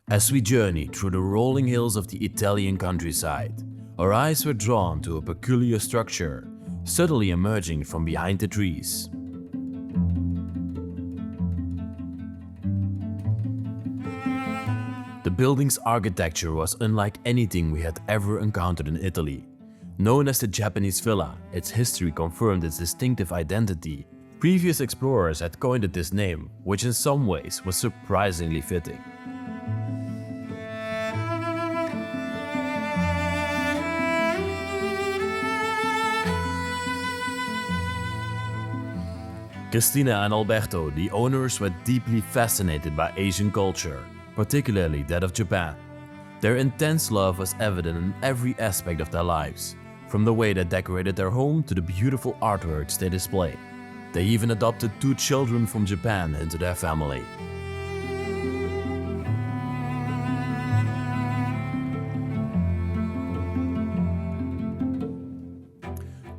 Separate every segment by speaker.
Speaker 1: As we journeyed through the rolling hills of the Italian countryside, our eyes were drawn to a peculiar structure, subtly emerging from behind the trees. The building's architecture was unlike anything we had ever encountered in Italy. Known as the Japanese villa, its history confirmed its distinctive identity. Previous explorers had coined it this name, which in some ways was surprisingly fitting. Cristina and Alberto, the owners, were deeply fascinated by Asian culture, particularly that of Japan. Their intense love was evident in every aspect of their lives, from the way they decorated their home to the beautiful artworks they display. They even adopted 2 children from Japan into their family.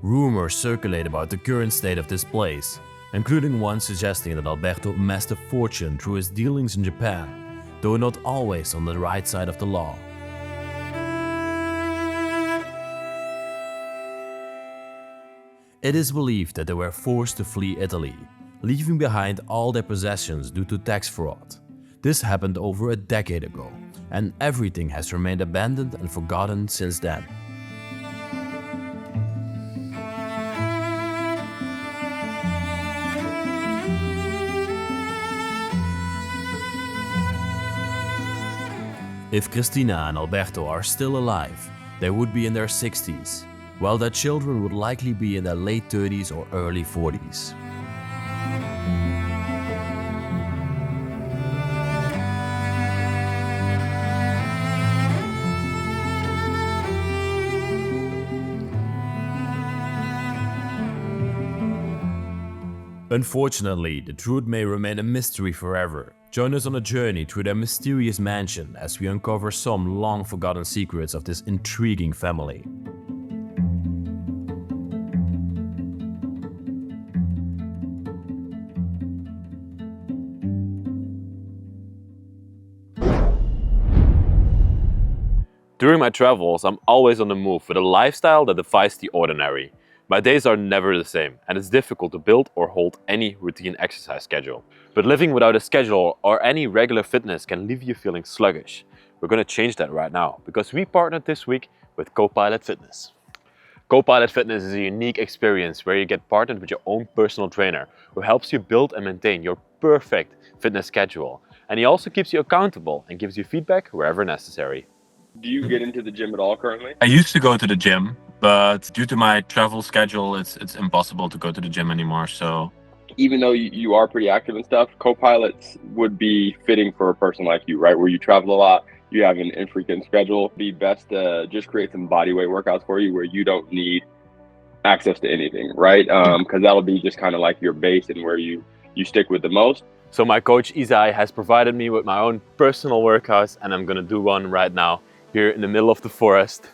Speaker 1: Rumors circulate about the current state of this place, including one suggesting that Alberto amassed a fortune through his dealings in Japan, though not always on the right side of the law. It is believed that they were forced to flee Italy, leaving behind all their possessions due to tax fraud. This happened over a decade ago, and everything has remained abandoned and forgotten since then. If Cristina and Alberto are still alive, they would be in their 60s, while their children would likely be in their late 30s or early 40s. Unfortunately, the truth may remain a mystery forever. Join us on a journey through their mysterious mansion as we uncover some long-forgotten secrets of this intriguing family.
Speaker 2: During my travels, I'm always on the move with a lifestyle that defies the ordinary. My days are never the same, and it's difficult to build or hold any routine exercise schedule. But living without a schedule or any regular fitness can leave you feeling sluggish. We're going to change that right now, because we partnered this week with Copilot Fitness. Copilot Fitness is a unique experience where you get partnered with your own personal trainer who helps you build and maintain your perfect fitness schedule. And he also keeps you accountable and gives you feedback wherever necessary.
Speaker 3: Do you get into the gym at all currently?
Speaker 4: I used to go to the gym, but due to my travel schedule, it's impossible to go to the gym anymore. So
Speaker 3: even though you are pretty active and stuff, Copilots would be fitting for a person like you, right? Where you travel a lot, you have an infrequent schedule. It'd be best to just create some body weight workouts for you where you don't need access to anything, right? Because that'll be just kind of like your base and where you stick with the most.
Speaker 2: So my coach Isai has provided me with my own personal workouts, and I'm gonna do one right now here in the middle of the forest,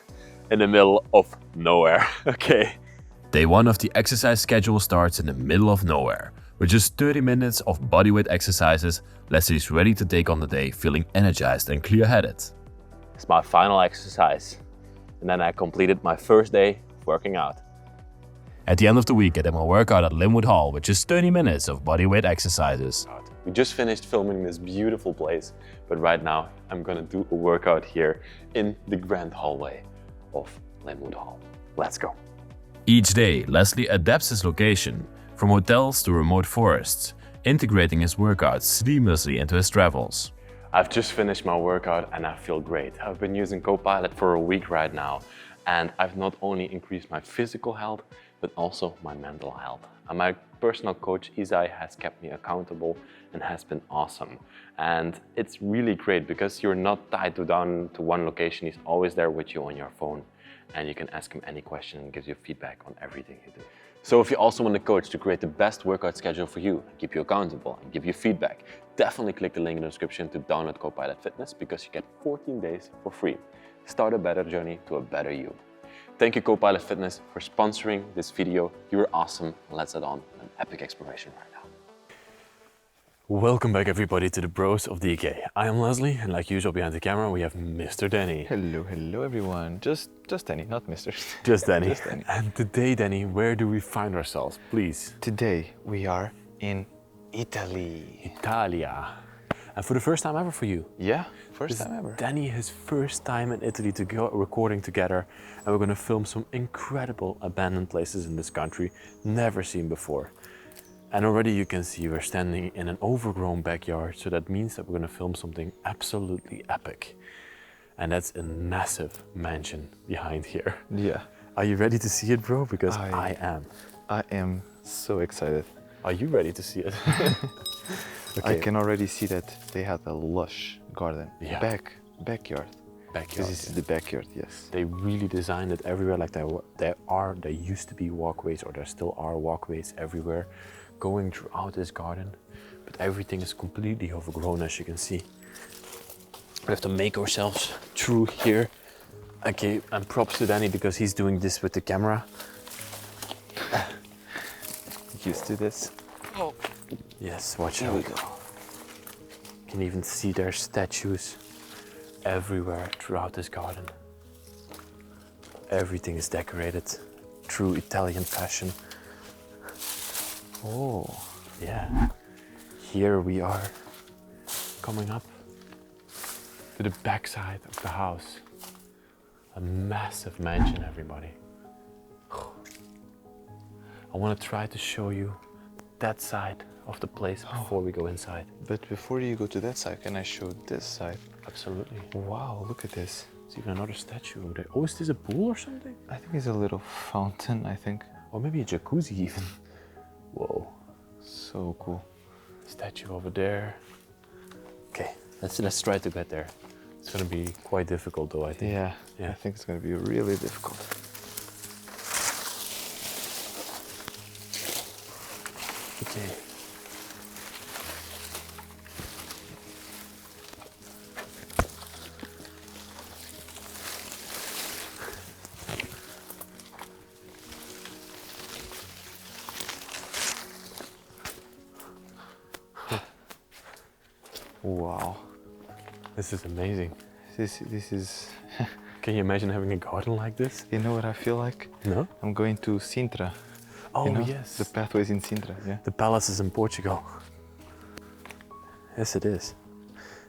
Speaker 2: in the middle of nowhere. Okay.
Speaker 1: Day 1 of the exercise schedule starts in the middle of nowhere. With just 30 minutes of bodyweight exercises, Leslie is ready to take on the day feeling energized and clear-headed.
Speaker 2: It's my final exercise, and then I completed my first day of working out.
Speaker 1: At the end of the week, I did my workout at Linwood Hall with just 30 minutes of bodyweight exercises.
Speaker 2: We just finished filming this beautiful place, but right now I'm gonna do a workout here in the grand hallway of Linwood Hall. Let's go.
Speaker 1: Each day, Leslie adapts his location, from hotels to remote forests, integrating his workouts seamlessly into his travels.
Speaker 2: I've just finished my workout and I feel great. I've been using Copilot for a week right now, and I've not only increased my physical health, but also my mental health. And my personal coach Isai has kept me accountable and has been awesome. And it's really great because you're not tied down to one location. He's always there with you on your phone, and you can ask him any question and gives you feedback on everything you do. So if you also want a coach to create the best workout schedule for you, keep you accountable and give you feedback, definitely click the link in the description to download Copilot Fitness, because you get 14 days for free. Start a better journey to a better you. Thank you Copilot Fitness for sponsoring this video. You are awesome. Let's head on an epic exploration right now. Welcome back everybody to the Bros of Decay. I am Leslie, and like usual behind the camera we have Mr. Danny.
Speaker 5: Hello everyone. Just Danny, not Mr.
Speaker 2: Just Danny.
Speaker 5: Just Danny.
Speaker 2: And today, Danny, where do we find ourselves? Please.
Speaker 5: Today we are in Italy.
Speaker 2: Italia. And for the first time ever for you.
Speaker 5: Yeah, first
Speaker 2: This
Speaker 5: time ever.
Speaker 2: Danny, his first time in Italy to go recording together, and we're gonna film some incredible abandoned places in this country, never seen before. And already you can see we're standing in an overgrown backyard, so that means that we're gonna film something absolutely epic. And that's a massive mansion behind here.
Speaker 5: Yeah,
Speaker 2: Are you ready to see it, bro? Because I am.
Speaker 5: I am so excited.
Speaker 2: Are you ready to see it?
Speaker 5: I can already see that they have a lush garden.
Speaker 2: Yeah.
Speaker 5: Backyard.
Speaker 2: Backyard.
Speaker 5: This is the backyard, yes.
Speaker 2: They really designed it everywhere. Like there used to be walkways, or there still are walkways everywhere going throughout this garden. But everything is completely overgrown, as you can see. We have to make ourselves through here. Okay, and props to Danny because he's doing this with the camera.
Speaker 5: Used to this.
Speaker 2: Yes, watch
Speaker 5: Here
Speaker 2: out.
Speaker 5: we go.
Speaker 2: You can even see their statues everywhere throughout this garden. Everything is decorated true Italian fashion.
Speaker 5: Oh,
Speaker 2: Yeah. Here we are coming up to the backside of the house. A massive mansion, everybody. I want to try to show you that side of the place before we go inside.
Speaker 5: but before you go to that side, can I show this side?
Speaker 2: Absolutely.
Speaker 5: Wow, look at this.
Speaker 2: There's even another statue over there. Oh, is this a pool or something?
Speaker 5: I think it's a little fountain, I think.
Speaker 2: Or maybe a jacuzzi even. Whoa.
Speaker 5: So cool.
Speaker 2: Statue over there. Okay, let's try to get there. It's gonna be quite difficult though, I think.
Speaker 5: Yeah,
Speaker 2: Yeah.
Speaker 5: I think it's gonna be really difficult.
Speaker 2: Okay.
Speaker 5: Wow,
Speaker 2: This is amazing.
Speaker 5: this is.
Speaker 2: Can you imagine having a garden like this?
Speaker 5: You know what I feel like?
Speaker 2: No?
Speaker 5: I'm going to Sintra.
Speaker 2: Oh,
Speaker 5: you know?
Speaker 2: yes.
Speaker 5: The pathways in Sintra, yeah.
Speaker 2: The palace is in Portugal. Yes, it is.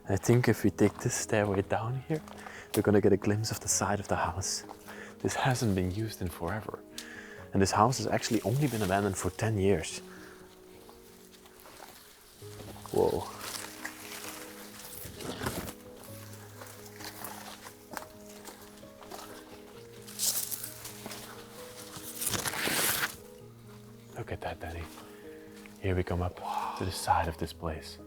Speaker 2: I think if we take this stairway down here, we're gonna get a glimpse of the side of the house. This hasn't been used in forever. And this house has actually only been abandoned for 10 years. Whoa. Look at that, Danny. Here we come up to the side of this place.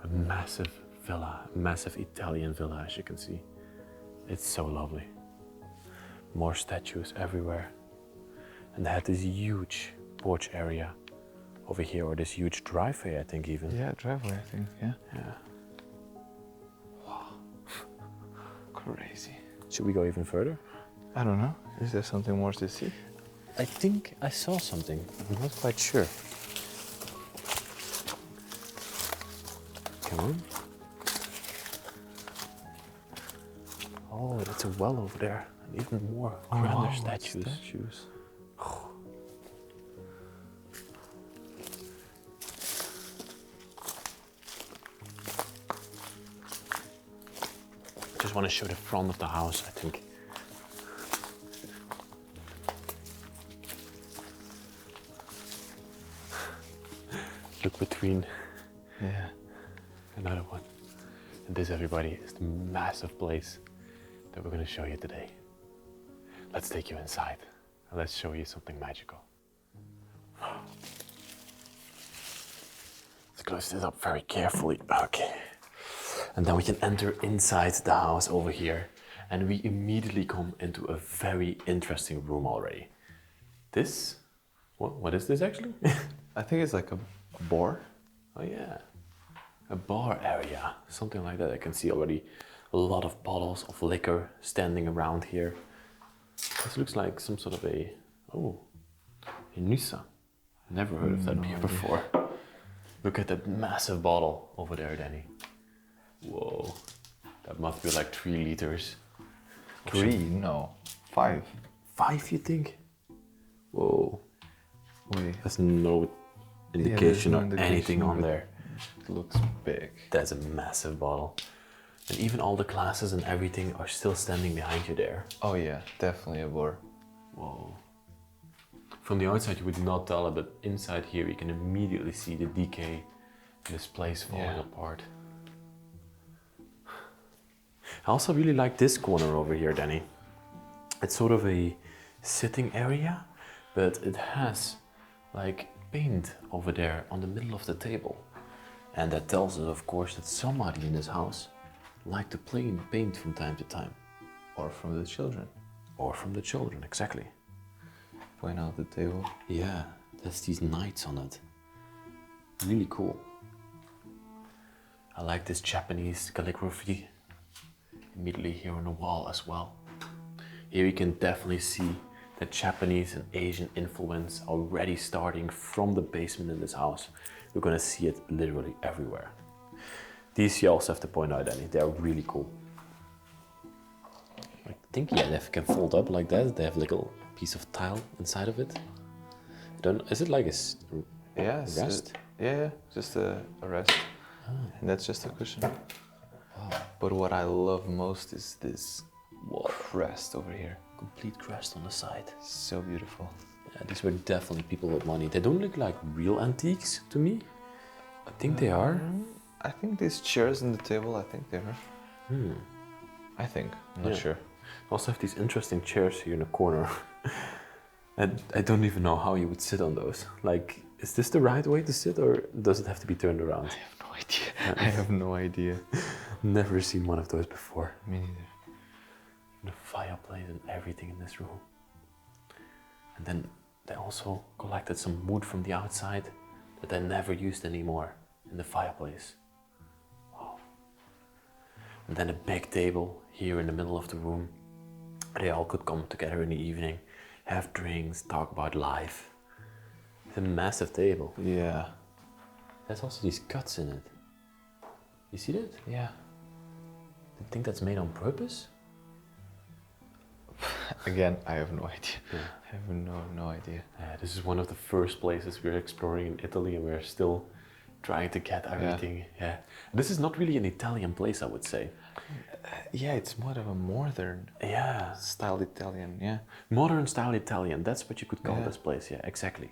Speaker 2: A massive villa, a massive Italian villa, as you can see. It's so lovely. More statues everywhere. And they had this huge porch area over here, or this huge driveway, I think even.
Speaker 5: Yeah, driveway, I think, yeah.
Speaker 2: Yeah.
Speaker 5: Crazy.
Speaker 2: Should we go even further?
Speaker 5: I don't know. Is there something more to see?
Speaker 2: I think I saw something. I'm not quite sure. Come on. Oh, that's a well over there. And even more grander statues. Just want to show the front of the house, I think. Look between.
Speaker 5: Yeah.
Speaker 2: Another one. And this, everybody, is the massive place that we're going to show you today. Let's take you inside and let's show you something magical. Let's close this up very carefully. Okay. And then we can enter inside the house over here, and we immediately come into a very interesting room already. This? What is this actually?
Speaker 5: I think it's like a bar.
Speaker 2: Oh yeah, a bar area, something like that. I can see already a lot of bottles of liquor standing around here. This looks like some sort of a Nyssa. Never heard of that beer before. Look at that massive bottle over there, Danny. Whoa, that must be like 3 liters.
Speaker 5: 3? No. 5.
Speaker 2: 5, you think? Whoa,
Speaker 5: Wait.
Speaker 2: there's no indication
Speaker 5: no
Speaker 2: or
Speaker 5: indication,
Speaker 2: anything on
Speaker 5: but
Speaker 2: there.
Speaker 5: It looks big.
Speaker 2: That's a massive bottle. And even all the glasses and everything are still standing behind you there.
Speaker 5: Oh yeah, definitely a bar.
Speaker 2: Whoa. From the outside you would not tell it, but inside here you can immediately see the decay, this place falling apart. I also really like this corner over here, Danny. It's sort of a sitting area, but it has like paint over there on the middle of the table. And that tells us, of course, that somebody in this house liked to play in paint from time to time.
Speaker 5: Or from the children.
Speaker 2: Or from the children, exactly.
Speaker 5: Point out the table.
Speaker 2: Yeah, that's these knights on it. Really cool. I like this Japanese calligraphy immediately here on the wall as well. Here you can definitely see the Japanese and Asian influence already starting from the basement in this house. You're gonna see it literally everywhere. These you also have to point out, Danny, they're really cool. I think, yeah, they can fold up like that. They have a little piece of tile inside of it. I don't, is it like a rest?
Speaker 5: Yeah, just a rest. And that's just a cushion. But what I love most is this crest over here.
Speaker 2: Complete crest on the side.
Speaker 5: So beautiful.
Speaker 2: Yeah, these were definitely people with money. They don't look like real antiques to me. I think they are.
Speaker 5: I think these chairs and the table, I think they are. I think, I'm not sure.
Speaker 2: Also have these interesting chairs here in the corner. And I don't even know how you would sit on those. Like, is this the right way to sit or does it have to be turned around?
Speaker 5: I have no idea. I have no idea.
Speaker 2: Never seen one of those before.
Speaker 5: Me neither.
Speaker 2: The fireplace and everything in this room. And then they also collected some wood from the outside that they never used anymore in the fireplace. Wow. And then a big table here in the middle of the room. They all could come together in the evening, have drinks, talk about life. It's a massive table.
Speaker 5: Yeah.
Speaker 2: There's also these cuts in it. You see that?
Speaker 5: Yeah.
Speaker 2: Do you think that's made on purpose?
Speaker 5: Again, I have no idea. I have no idea.
Speaker 2: This is one of the first places we're exploring in Italy, and we're still trying to get everything. Yeah. This is not really an Italian place, I would say.
Speaker 5: Yeah, it's more of a modern style Italian, yeah.
Speaker 2: Modern style Italian, that's what you could call this place, yeah, exactly.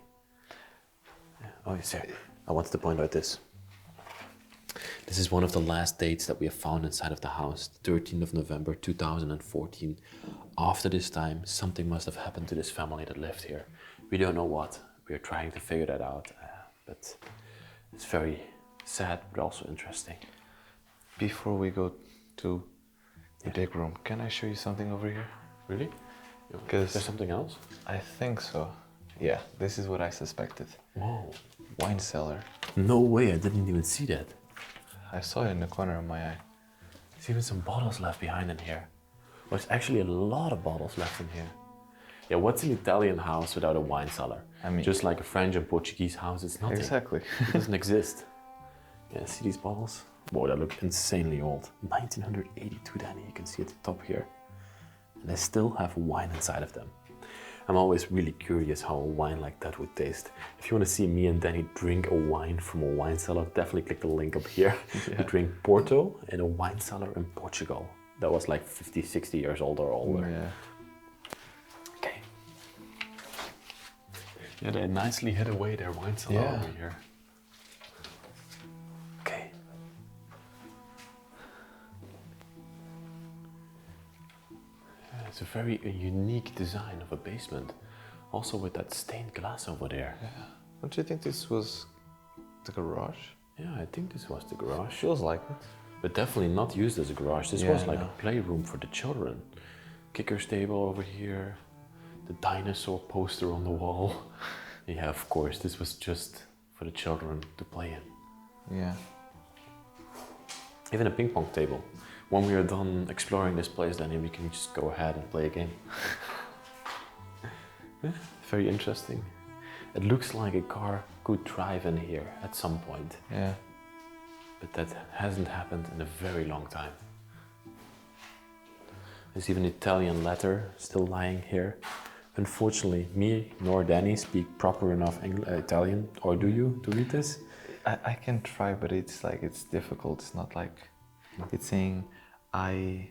Speaker 2: Yeah. Oh, yes, sir. I wanted to point out this. This is one of the last dates that we have found inside of the house, 13th of November 2014. After this time, something must have happened to this family that lived here. We don't know what. We are trying to figure that out, but it's very sad, but also interesting.
Speaker 5: Before we go to the big room, can I show you something over here?
Speaker 2: Really?
Speaker 5: Because
Speaker 2: there's something else?
Speaker 5: I think so. Yeah, this is what I suspected.
Speaker 2: Whoa.
Speaker 5: Wine cellar.
Speaker 2: No way, I didn't even see that.
Speaker 5: I saw it in the corner of my eye.
Speaker 2: There's even some bottles left behind in here. There's actually a lot of bottles left in here. Yeah, what's an Italian house without a wine cellar? I mean, just like a French and Portuguese house, it's nothing.
Speaker 5: Exactly.
Speaker 2: It doesn't exist. Yeah, see these bottles? Whoa, they look insanely old. 1982, Danny, you can see at the top here. And they still have wine inside of them. I'm always really curious how a wine like that would taste. If you want to see me and Danny drink a wine from a wine cellar, definitely click the link up here. We drink Porto in a wine cellar in Portugal. That was like 50, 60 years old or older.
Speaker 5: Yeah.
Speaker 2: Okay. Yeah, they nicely hid away their wine cellar over here. Okay. It's a very unique design of a basement. Also with that stained glass over there.
Speaker 5: Yeah. Don't you think this was the garage?
Speaker 2: Yeah, I think this was the garage.
Speaker 5: Feels like it.
Speaker 2: But definitely not used as a garage. This was like a playroom for the children. Kicker's table over here. The dinosaur poster on the wall. Yeah, of course, this was just for the children to play in.
Speaker 5: Yeah.
Speaker 2: Even a ping pong table. When we are done exploring this place, then we can just go ahead and play a game. Yeah, very interesting. It looks like a car could drive in here at some point,
Speaker 5: Yeah.
Speaker 2: but that hasn't happened in a very long time. There's even an Italian letter still lying here. Unfortunately, me nor Danny speak proper enough Italian, or do you, to read this?
Speaker 5: I can try, but it's like, it's difficult. It's not like, it's saying, I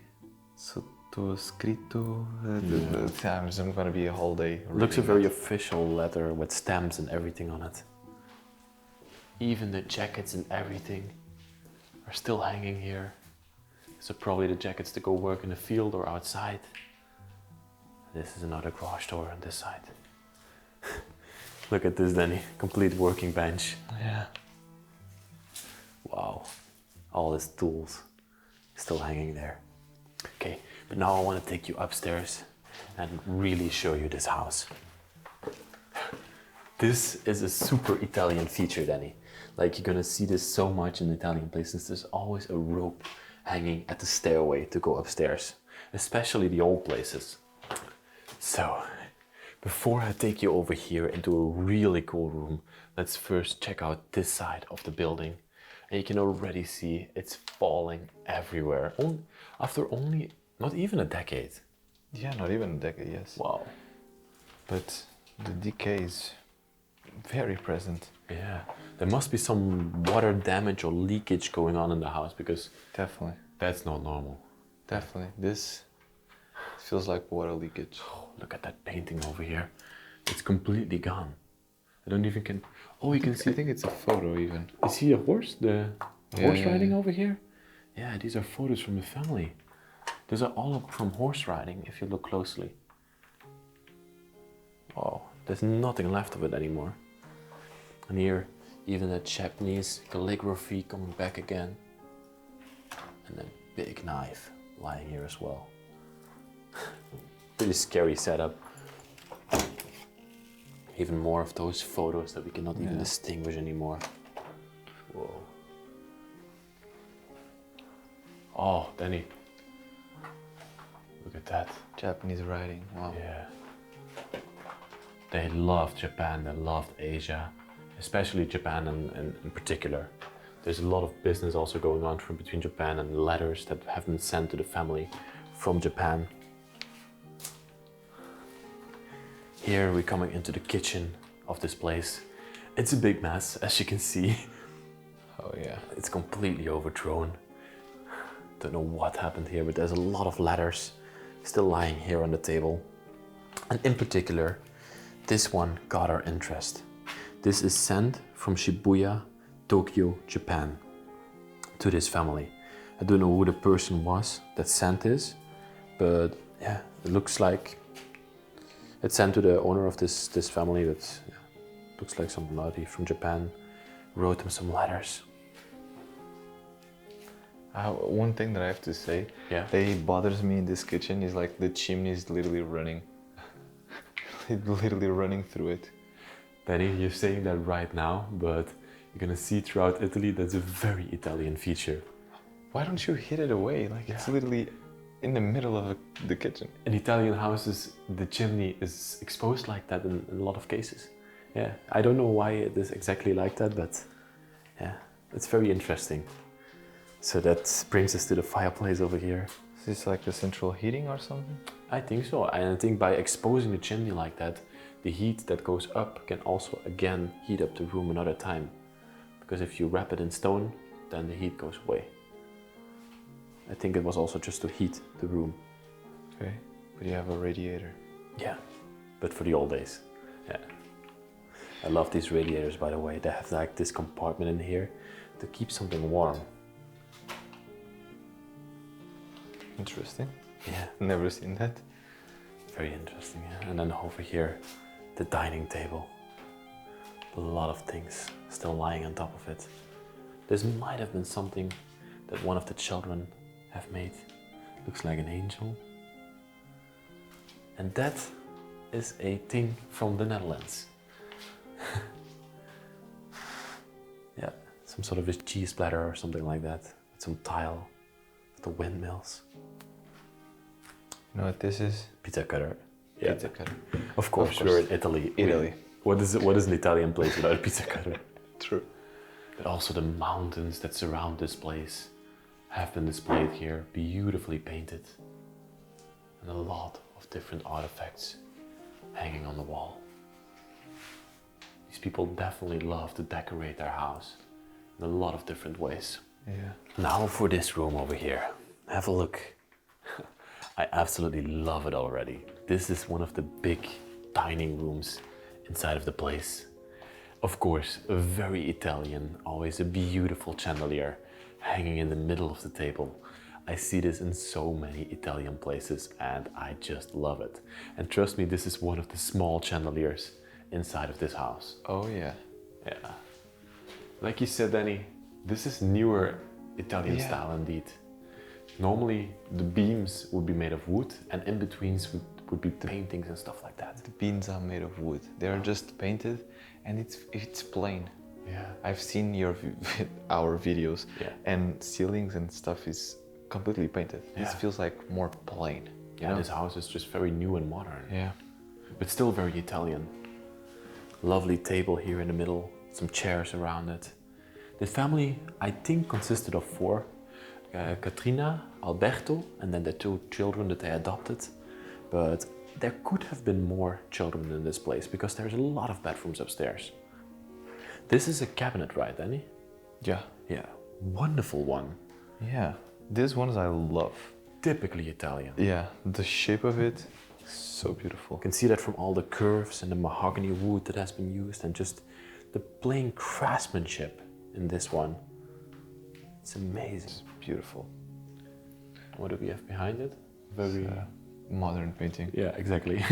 Speaker 5: sotto scritto. I'm gonna be a whole day.
Speaker 2: Looks a
Speaker 5: reading
Speaker 2: very
Speaker 5: that.
Speaker 2: official letter with stamps and everything on it. Even the jackets and everything are still hanging here. So probably the jackets to go work in the field or outside. This is another garage door on this side. Look at this, Danny. Complete working bench.
Speaker 5: Yeah.
Speaker 2: Wow. All his tools still hanging there. Okay, but now I want to take you upstairs and really show you this house. This is a super Italian feature, Danny. Like, you're gonna see this so much in Italian places. There's always a rope hanging at the stairway to go upstairs, especially the old places. So, before I take you over here into a really cool room, let's first check out this side of the building. And you can already see it's falling everywhere. After only, not even a decade.
Speaker 5: Yeah, not even a decade, yes.
Speaker 2: Wow.
Speaker 5: But the decay is very present.
Speaker 2: Yeah, there must be some water damage or leakage going on in the house, because
Speaker 5: Definitely.
Speaker 2: that's not normal.
Speaker 5: Definitely. This feels like water leakage.
Speaker 2: Oh, look at that painting over here. It's completely gone. I don't even can. Oh, you can see.
Speaker 5: I think it's a photo even.
Speaker 2: You see a horse? The
Speaker 5: Yeah,
Speaker 2: horse
Speaker 5: yeah,
Speaker 2: riding
Speaker 5: yeah.
Speaker 2: over here? Yeah, these are photos from the family. These are all from horse riding, if you look closely. Wow, there's nothing left of it anymore. And here, even the Japanese calligraphy coming back again. And a big knife lying here as well. Pretty scary setup. Even more of those photos that we cannot even distinguish anymore. Whoa. Oh, Danny. Look at that.
Speaker 5: Japanese writing. Wow.
Speaker 2: Yeah. They loved Japan, they loved Asia, especially Japan in particular. There's a lot of business also going on between Japan and letters that have been sent to the family from Japan. Here we're coming into the kitchen of this place. It's a big mess, as you can see.
Speaker 5: Oh yeah.
Speaker 2: It's completely overthrown. Don't know what happened here, but there's a lot of letters still lying here on the table. And in particular, this one got our interest. This is sent from Shibuya, Tokyo, Japan, to this family. I don't know who the person was that sent this, but yeah, it looks like it's sent to the owner of this family, but yeah, looks like somebody from Japan wrote him some letters.
Speaker 5: One thing that I have to say, that bothers me in this kitchen is like the chimney is literally running. It's literally running through it.
Speaker 2: Benny, you're saying that right now, but you're gonna see throughout Italy that's a very Italian feature.
Speaker 5: Why don't you hit it away? Like it's literally in the middle of the kitchen.
Speaker 2: In Italian houses, the chimney is exposed like that in a lot of cases. Yeah, I don't know why it is exactly like that, but yeah, it's very interesting. So that brings us to the fireplace over here.
Speaker 5: Is this like the central heating or something?
Speaker 2: I think so, and I think by exposing the chimney like that, the heat that goes up can also again heat up the room another time. Because if you wrap it in stone, then the heat goes away. I think it was also just to heat the room.
Speaker 5: Okay, but you have a radiator.
Speaker 2: Yeah, but for the old days. Yeah. I love these radiators, by the way. They have like this compartment in here to keep something warm.
Speaker 5: Interesting.
Speaker 2: Yeah,
Speaker 5: Never seen that.
Speaker 2: very interesting. Yeah. And then over here, the dining table. A lot of things still lying on top of it. This might have been something that one of the children have made. Looks like an angel. And that is a thing from the Netherlands. Yeah, some sort of a cheese platter or something like that. With some tile, with the windmills.
Speaker 5: You know what this is?
Speaker 2: Pizza cutter. Yeah.
Speaker 5: Pizza cutter.
Speaker 2: Of course,
Speaker 5: Of course.
Speaker 2: we're in Italy.
Speaker 5: Italy.
Speaker 2: What is an Italian place without a pizza cutter?
Speaker 5: True.
Speaker 2: But also the mountains that surround this place have been displayed here, beautifully painted. And a lot of different artifacts hanging on the wall. These people definitely love to decorate their house in a lot of different ways.
Speaker 5: Yeah.
Speaker 2: Now for this room over here. Have a look. I absolutely love it already. This is one of the big dining rooms inside of the place. Of course, very Italian, always a beautiful chandelier hanging in the middle of the table. I see this in so many Italian places and I just love it. And trust me, this is one of the small chandeliers inside of this house.
Speaker 5: Oh yeah.
Speaker 2: Yeah. Like you said, Danny, this is newer Italian
Speaker 5: Yeah.
Speaker 2: style indeed. Normally the beams would be made of wood and in-betweens would be paintings and stuff like that.
Speaker 5: The beams are made of wood. They are just painted, and it's plain.
Speaker 2: Yeah.
Speaker 5: I've seen our videos,
Speaker 2: Yeah.
Speaker 5: and ceilings and stuff is completely painted. This
Speaker 2: Yeah.
Speaker 5: feels like more plain. You
Speaker 2: Yeah,
Speaker 5: know?
Speaker 2: this house is just very new and modern,
Speaker 5: Yeah.
Speaker 2: but still very Italian. Lovely table here in the middle, some chairs around it. The family, I think, consisted of 4. Cristina, Alberto, and then the 2 children that they adopted. But there could have been more children in this place because there's a lot of bedrooms upstairs. This is a cabinet, right, Danny?
Speaker 5: Yeah.
Speaker 2: Yeah, wonderful one.
Speaker 5: Yeah. These ones I love.
Speaker 2: Typically Italian.
Speaker 5: Yeah. The shape of it, so beautiful.
Speaker 2: You can see that from all the curves and the mahogany wood that has been used and just the plain craftsmanship in this one. It's amazing.
Speaker 5: It's beautiful.
Speaker 2: What do we have behind it? Very...
Speaker 5: Modern painting.
Speaker 2: Yeah, exactly.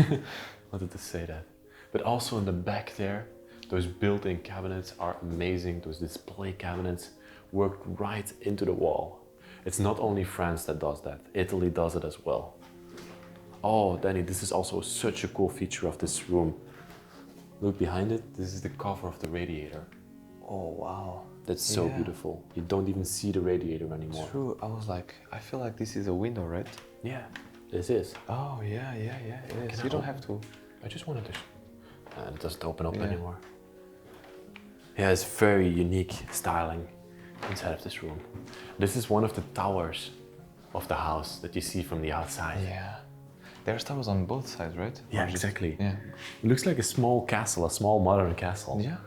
Speaker 2: Wanted to say that. But also in the back there, those built-in cabinets are amazing. Those display cabinets worked right into the wall. It's not only France that does that. Italy does it as well. Oh, Danny, this is also such a cool feature of this room. Look behind it. This is the cover of the radiator.
Speaker 5: Oh wow.
Speaker 2: That's so
Speaker 5: Yeah.
Speaker 2: beautiful. You don't even see the radiator anymore.
Speaker 5: True. I was like, I feel like this is a window, right?
Speaker 2: Yeah, this is.
Speaker 5: Oh yeah, yeah, yeah. It is.
Speaker 2: Can I
Speaker 5: You don't
Speaker 2: open-
Speaker 5: have to.
Speaker 2: I just wanted to... And it doesn't open up
Speaker 5: Yeah.
Speaker 2: anymore. Yeah, it's very unique styling inside of this room. This is one of the towers of the house that you see from the outside.
Speaker 5: Yeah. There's towers on both sides, right?
Speaker 2: Yeah,
Speaker 5: Or just-
Speaker 2: exactly.
Speaker 5: Yeah.
Speaker 2: It looks like a small castle, a small modern castle.
Speaker 5: Yeah.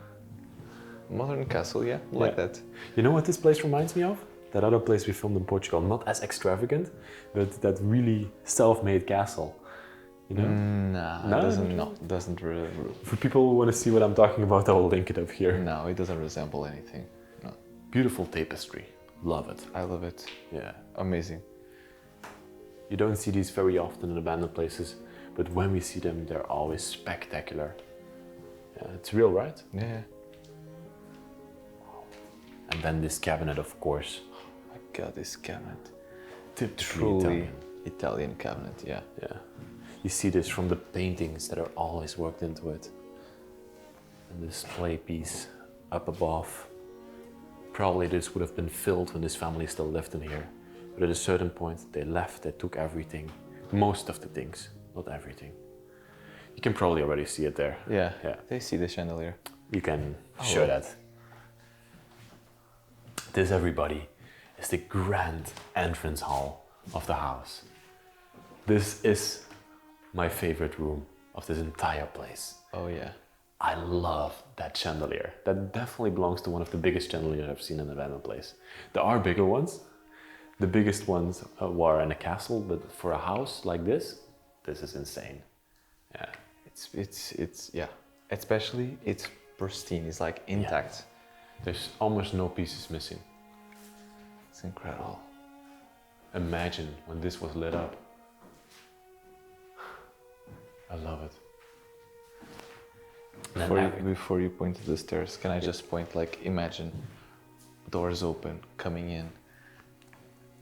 Speaker 5: Modern castle, yeah, like
Speaker 2: Yeah.
Speaker 5: that.
Speaker 2: You know what this place reminds me of? That other place we filmed in Portugal. Not as extravagant, but that really self-made castle. You know?
Speaker 5: Nah,
Speaker 2: No?
Speaker 5: it doesn't. No, it doesn't really.
Speaker 2: For people who want to see what I'm talking about, I will link it up here.
Speaker 5: No, it doesn't resemble anything. No,
Speaker 2: Beautiful tapestry. Love it.
Speaker 5: I love it.
Speaker 2: Yeah.
Speaker 5: Amazing.
Speaker 2: You don't see these very often in abandoned places, but when we see them, they're always spectacular. Yeah, it's real, right?
Speaker 5: Yeah.
Speaker 2: And then this cabinet, of course.
Speaker 5: My God, this cabinet.
Speaker 2: Typically
Speaker 5: Truly
Speaker 2: Italian.
Speaker 5: Italian cabinet. Yeah.
Speaker 2: Yeah. You see this from the paintings that are always worked into it. And the display piece up above. Probably this would have been filled when this family still lived in here. But at a certain point, they left, they took everything. Most of the things, not everything. You can probably already see it there.
Speaker 5: Yeah.
Speaker 2: Yeah.
Speaker 5: They see the chandelier.
Speaker 2: You can show that. This, everybody, is the grand entrance hall of the house. This is my favorite room of this entire place.
Speaker 5: Oh yeah.
Speaker 2: I love that chandelier. That definitely belongs to one of the biggest chandeliers I've seen in an abandoned place. There are bigger ones. The biggest ones were in a castle, but for a house like this is insane. Yeah.
Speaker 5: It's yeah. Especially it's pristine. It's like intact.
Speaker 2: There's almost no pieces missing.
Speaker 5: It's incredible.
Speaker 2: Imagine when this was lit up. I love it. And then
Speaker 5: Before you point to the stairs, can I just point, like, imagine doors open, coming in,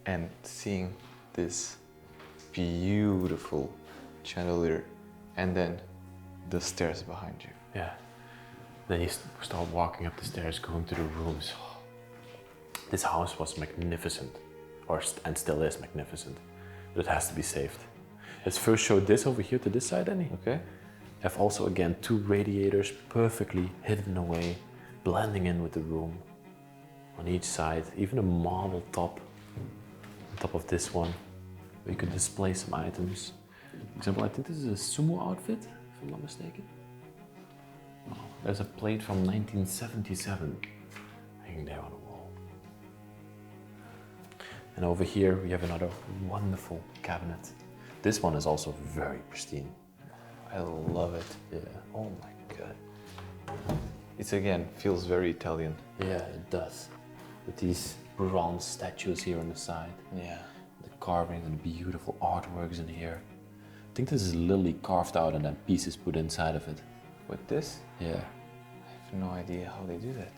Speaker 5: and seeing this beautiful chandelier, and then the stairs behind you.
Speaker 2: yeah. Then you start walking up the stairs, going to the rooms. This house was magnificent, and still is magnificent, but it has to be saved. Let's first show this over here to this side, Danny.
Speaker 5: Okay?
Speaker 1: Have also again 2 radiators perfectly hidden away, blending in with the room. On each side, even a marble top on top of this one, where you could display some items. For example, I think this is a sumo outfit, if I'm not mistaken. Oh, there's a plate from 1977 hanging there on the wall. And over here we have another wonderful cabinet. This one is also very pristine.
Speaker 5: I love it.
Speaker 1: Yeah.
Speaker 5: Oh my god. It's again feels very Italian.
Speaker 1: Yeah, it does. With these bronze statues here on the side.
Speaker 5: Yeah.
Speaker 1: The carving and beautiful artworks in here. I think this is literally carved out and then pieces put inside of it.
Speaker 5: With this,
Speaker 1: Yeah.
Speaker 5: I have no idea how they do that.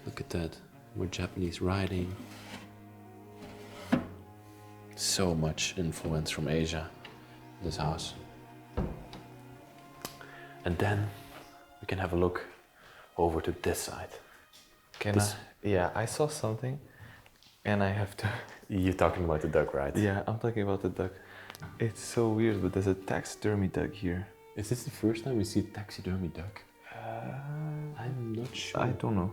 Speaker 1: Look at that. More Japanese writing. So much influence from Asia in this house. And then we can have a look over to this side.
Speaker 5: Can I? Yeah, I saw something, and I have to.
Speaker 1: You're talking about the duck, right?
Speaker 5: Yeah, I'm talking about the duck. It's so weird, but there's a taxidermy duck here.
Speaker 1: Is this the first time we see a taxidermy duck? I'm not sure.
Speaker 5: I don't know.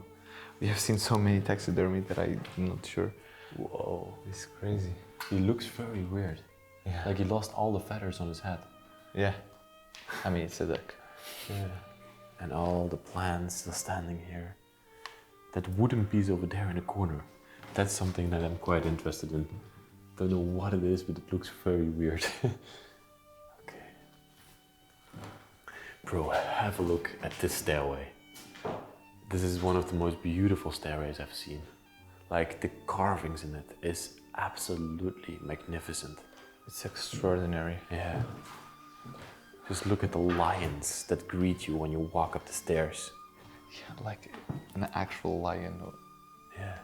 Speaker 5: We have seen so many taxidermy that I'm not sure.
Speaker 1: Whoa.
Speaker 5: It's crazy.
Speaker 1: He looks very weird.
Speaker 5: Yeah.
Speaker 1: Like he lost all the feathers on his head.
Speaker 5: Yeah. I mean, it's a duck.
Speaker 1: Yeah. And all the plants still standing here. That wooden piece over there in the corner. That's something that I'm quite interested in. Don't know what it is, but it looks very weird. Okay. Bro, have a look at this stairway. This is one of the most beautiful stairways I've seen. Like the carvings in it is absolutely magnificent.
Speaker 5: It's extraordinary.
Speaker 1: Yeah. Just look at the lions that greet you when you walk up the stairs.
Speaker 5: Yeah, like an actual lion.
Speaker 1: Yeah.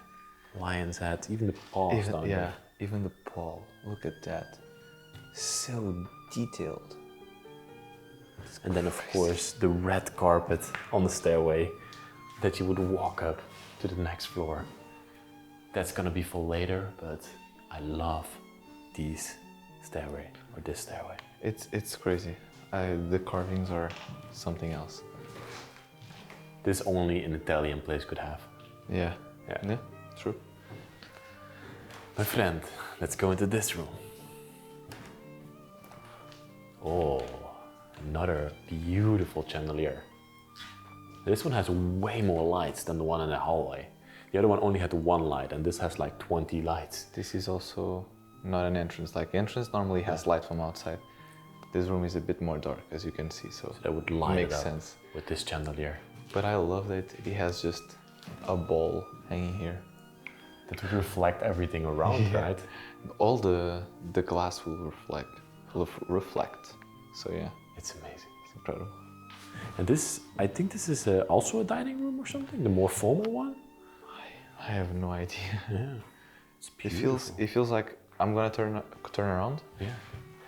Speaker 1: Lion's head, even the paws down
Speaker 5: Yeah,
Speaker 1: there.
Speaker 5: even the paw. Look at that. So detailed.
Speaker 1: And then of course the red carpet on the stairway that you would walk up to the next floor. That's gonna be for later, but I love these stairway, or this stairway.
Speaker 5: It's crazy. The carvings are something else.
Speaker 1: This only an Italian place could have.
Speaker 5: Yeah.
Speaker 1: Yeah.
Speaker 5: Yeah, true.
Speaker 1: My friend, let's go into this room. Oh, another beautiful chandelier. This one has way more lights than the one in the hallway. The other one only had 1 light, and this has like 20 lights.
Speaker 5: This is also not an entrance. Like entrance normally has light from outside. This room is a bit more dark, as you can see, so
Speaker 1: That would light
Speaker 5: makes
Speaker 1: it up
Speaker 5: sense.
Speaker 1: with this chandelier.
Speaker 5: But I love that it has just a ball hanging here.
Speaker 1: That would reflect everything around,
Speaker 5: Yeah.
Speaker 1: right?
Speaker 5: All the glass will reflect. So yeah,
Speaker 1: It's amazing.
Speaker 5: it's incredible.
Speaker 1: And this, I think this is also a dining room or something, the more formal one.
Speaker 5: I have no idea.
Speaker 1: Yeah, it's
Speaker 5: It
Speaker 1: beautiful.
Speaker 5: feels like I'm gonna turn around
Speaker 1: Yeah,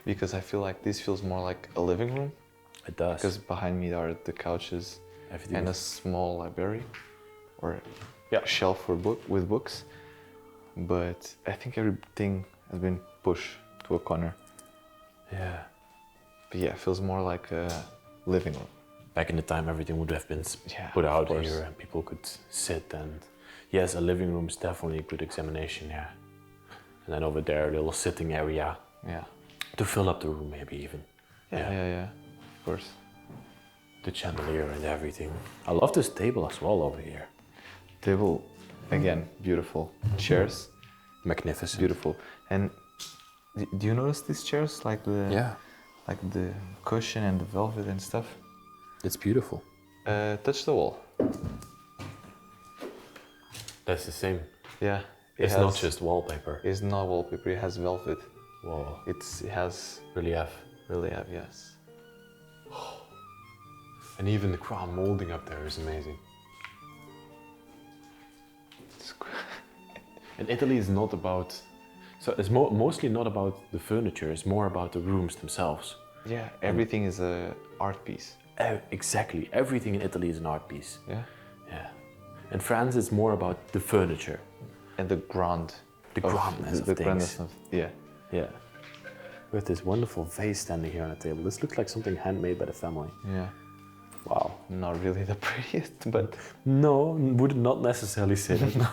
Speaker 5: because I feel like this feels more like a living room.
Speaker 1: it does.
Speaker 5: Because behind me are the couches
Speaker 1: Everything
Speaker 5: and a
Speaker 1: is-
Speaker 5: small library or
Speaker 1: Yeah.
Speaker 5: shelf for with books. But I think everything has been pushed to a corner.
Speaker 1: Yeah.
Speaker 5: But yeah, it feels more like a living room.
Speaker 1: Back in the time, everything would have been
Speaker 5: Yeah,
Speaker 1: put
Speaker 5: of
Speaker 1: out
Speaker 5: course.
Speaker 1: here, and people could sit. And yes, a living room is definitely a good examination. Yeah. And then over there, a little sitting area
Speaker 5: Yeah.
Speaker 1: to fill up the room, maybe even.
Speaker 5: Yeah. Of course.
Speaker 1: The chandelier and everything. I love this table as well over here.
Speaker 5: Table, again, beautiful. Chairs,
Speaker 1: Magnificent.
Speaker 5: beautiful. And do you notice these chairs, like
Speaker 1: Yeah,
Speaker 5: the cushion and the velvet and stuff?
Speaker 1: it's beautiful.
Speaker 5: Touch the wall.
Speaker 1: That's the same.
Speaker 5: Yeah.
Speaker 1: It's not just wallpaper.
Speaker 5: It's not wallpaper. It has velvet.
Speaker 1: Whoa,
Speaker 5: It has
Speaker 1: relief.
Speaker 5: relief. Yes.
Speaker 1: And even the crown molding up there is amazing. And Italy is not about, so it's mostly not about the furniture, it's more about the rooms themselves.
Speaker 5: Yeah. Everything is a art piece.
Speaker 1: Exactly, everything in Italy is an art piece.
Speaker 5: Yeah.
Speaker 1: Yeah. In France, it's more about the furniture.
Speaker 5: And the grand.
Speaker 1: The grandness of
Speaker 5: the
Speaker 1: things.
Speaker 5: grandness of, yeah.
Speaker 1: Yeah.
Speaker 2: With this wonderful vase standing here on the table. This looks like something handmade by the family.
Speaker 5: Yeah.
Speaker 2: Wow.
Speaker 5: Not really the prettiest, but
Speaker 2: No, would not necessarily say that.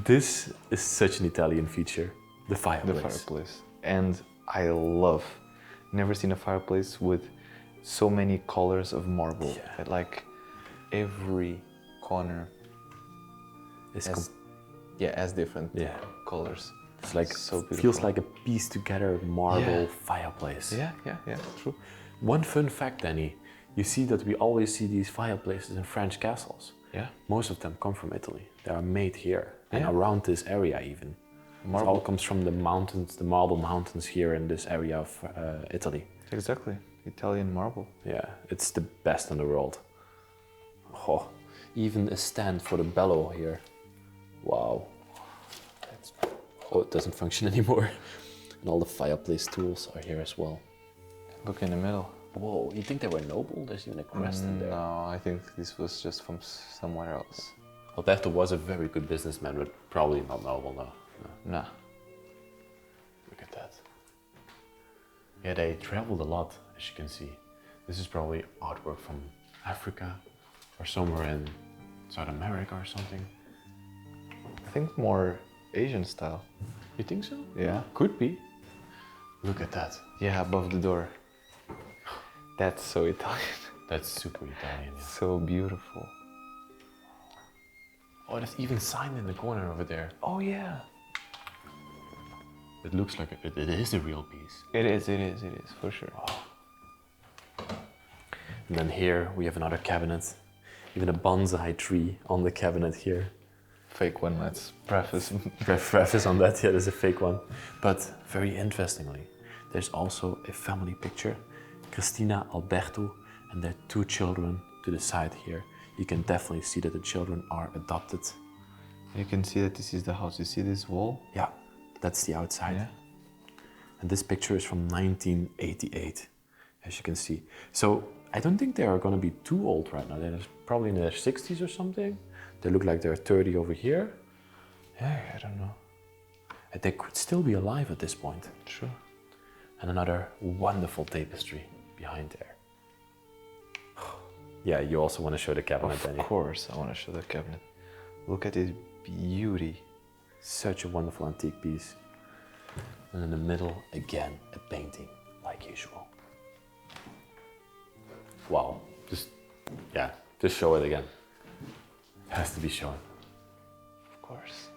Speaker 2: This is such an Italian feature. The fireplace.
Speaker 5: the fireplace. And I love, never seen a fireplace with so many colors of marble.
Speaker 2: Yeah.
Speaker 5: Like every corner
Speaker 2: It's
Speaker 5: has different
Speaker 2: yeah.
Speaker 5: colors.
Speaker 2: It's like
Speaker 5: So beautiful.
Speaker 2: feels like a pieced together marble
Speaker 5: Yeah.
Speaker 2: fireplace.
Speaker 5: Yeah, true.
Speaker 2: One fun fact, Danny, you see that we always see these fireplaces in French castles.
Speaker 5: Yeah.
Speaker 2: Most of them come from Italy. They are made here and
Speaker 5: Yeah.
Speaker 2: around this area even. It
Speaker 5: Marble.
Speaker 2: all comes from the mountains, the marble mountains here in this area of Italy.
Speaker 5: Exactly. Italian marble.
Speaker 2: Yeah, it's the best in the world. Oh, even a stand for the bellow here. Wow. Oh, it doesn't function anymore. And all the fireplace tools are here as well.
Speaker 5: Look in the middle.
Speaker 2: Whoa, you think they were noble? There's even a crest in there.
Speaker 5: No, I think this was just from somewhere else.
Speaker 2: Alberto was a very good businessman, but probably not noble, no.
Speaker 5: Nah.
Speaker 2: Look at that. Yeah, they traveled a lot, as you can see. This is probably artwork from Africa or somewhere in South America or something.
Speaker 5: I think more Asian style.
Speaker 2: You think so?
Speaker 5: Yeah.
Speaker 2: Could be. Look at that.
Speaker 5: Yeah, above the door. That's so Italian.
Speaker 2: That's super Italian, yeah.
Speaker 5: So beautiful.
Speaker 2: Oh, there's even sign in the corner over there.
Speaker 5: Oh yeah.
Speaker 2: It looks like it is a real piece.
Speaker 5: It is, for sure.
Speaker 2: And then here we have another cabinet. Even a bonsai tree on the cabinet here.
Speaker 5: Fake one, let's preface.
Speaker 2: Preface on that, yeah, there's a fake one. But very interestingly, there's also a family picture. Cristina, Alberto, and their 2 children to the side here. You can definitely see that the children are adopted.
Speaker 5: You can see that this is the house. You see this wall?
Speaker 2: Yeah, that's the outside.
Speaker 5: Yeah.
Speaker 2: And this picture is from 1988, as you can see. So I don't think they are going to be too old right now. They're probably in their 60s or something. They look like they're 30 over here.
Speaker 5: Yeah, I don't know.
Speaker 2: And they could still be alive at this point.
Speaker 5: Sure.
Speaker 2: And another wonderful tapestry behind there. Yeah, you also want to show the cabinet, Danny.
Speaker 5: Of course, I want to show the cabinet. Look at this beauty.
Speaker 2: Such a wonderful antique piece. And in the middle, again, a painting, like usual. Wow, just show it again. It has to be shown.
Speaker 5: Of course.